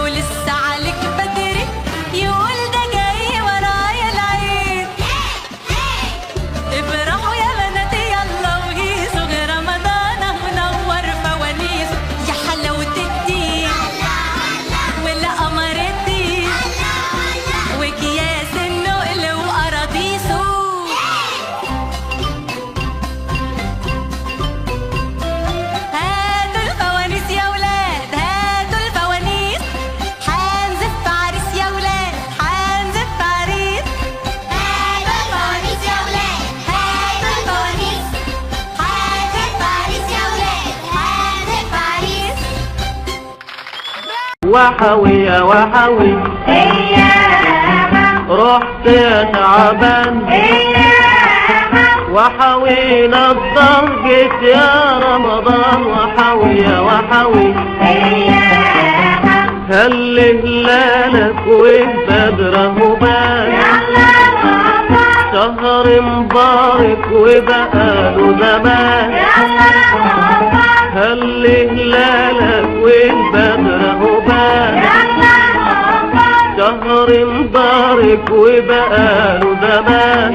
ولسه عليك بدري يقول ده جاي ورايا العيد. افرحوا يا بناتي يلا وهيصوا غير رمضان منور فوانيسه. يا حلاوة الدين ولا قمر الدين وكياس النقل وقراطيسه. هاتوا الفوانيس يا ولاد هاتوا الفوانيس، حنزف عريس يا ولاد حنزف عريس. هاتوا الفوانيس يا ولاد هاتوا الفوانيس، حنزف عريس يا ولاد حنزف عريس. وحوي يا وحوي رحت يا تعبان وحوينا الضرجة يا رمضان. وحوي يا وحوي هل هلالك وبدره بان، شهر مبارك وبقاله زمان. هل هلالك وبدره بان، شهر مبارك وبقاله زمان.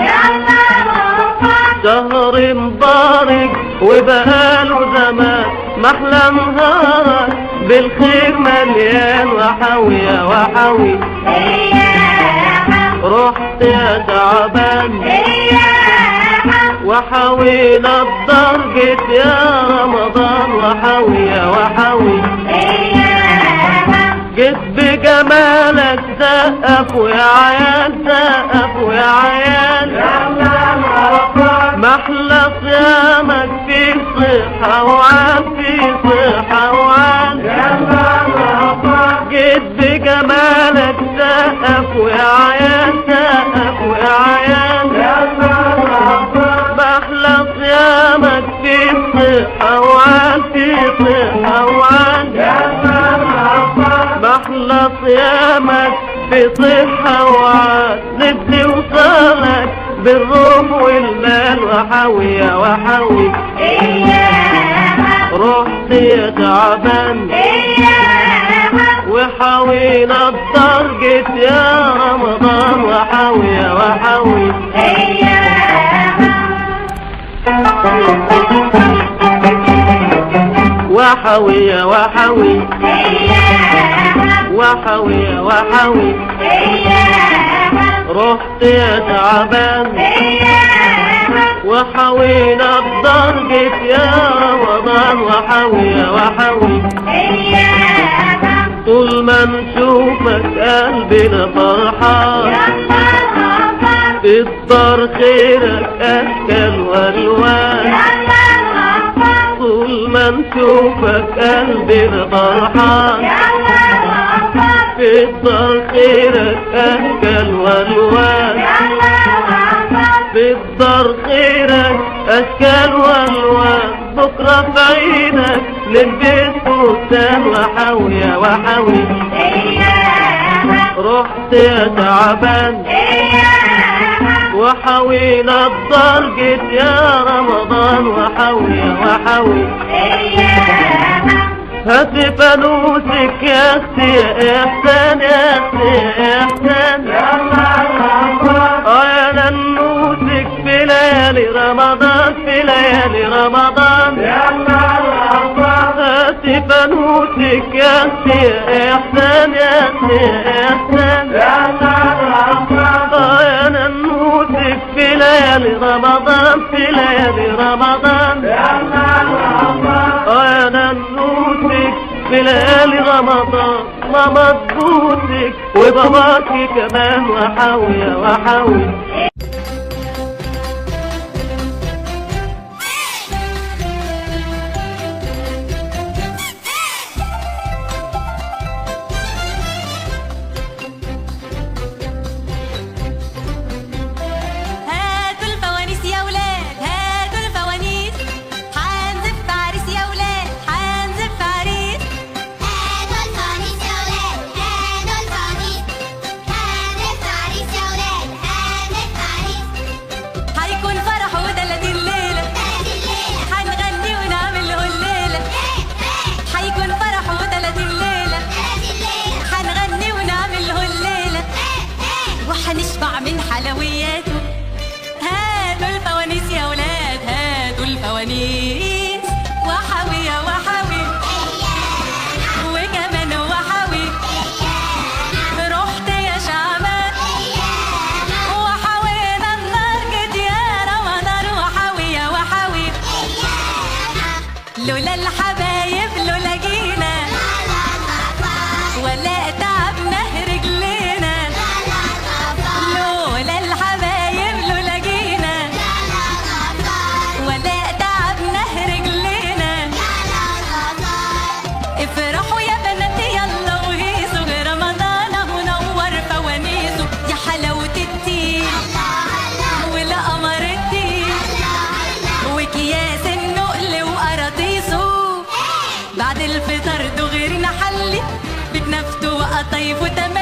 شهر مبارك وبقاله زمان، محلى نهارك بالخير مليان. وحوي يا وحوي رحت يا تعبان وحوينا الضرجة يا رمضان. وحوي يا وحوي جيت بجمالك سقفوا يا عيال سقفوا يا عيال. محلى صيامك في صحة وعال في صحة وعال. جيت بجمالك سقفوا يا عيال سقفوا يا عيال. محلى صيامك في صحة وعال في صحة وعال. محلى صيامك في صحة وعال. نفسي وصالك بالروح والمال. وحوي يا وحوي رحت يا تعبان وحوينا الضرجة يا رمضان. وحوي يا وحوي وحوي يا وحوي وحوي يا وحوي رحت يا تعبان وحوينا الضرجة يا رمضان. وحوي يا وحوي طول ما نشوفك قلبنا فرحان، الدار خيرك أشكال والوان. طول ما نشوفك قلبنا فرحان، في الدار خيرك أشكال والوان. في الدار خيرك أشكال والوان. بكرة في عينك للبيت فستان. وحوي يا وحوي رحت يا تعبان وحوينا الضرجة يا رمضان. وحوي يا وحوي هات فانوسك يا اختي يا احسان يا اختي يا احسان. يا ننوسك في ليالي رمضان في ليالي رمضان. هات فانوسك يا اختي يا احسان يا اختي يا احسان. يا ننوسك في ليالي رمضان في ليالي رمضان. يا ننوسك في ليالي رمضان. ماما تبوسك وباباكي كمان. وحوي يا وحوي نوع من حلوياته. هاتوا الفوانيس يا ولاد، هاتوا الفوانيس، وحوي يا وحوي وكمان وحوي. رحت يا شعبان وحوينا النار، جيت يا رمضان وحوي يا وحوي. لولا الحبايب لولا جينا ولا تعبنا رجلينا. لولا الحبايب لولا جينا ولا تعبنا رجلينا. افرحوا يا بنات يلا وهيصوا، رمضان منور فوانيسه. يا حلاوة التين والقمر الدين وكياس النقل وقراطيسه. بعد الفطار دغري نحلي بكنافته وقطايف وتمام.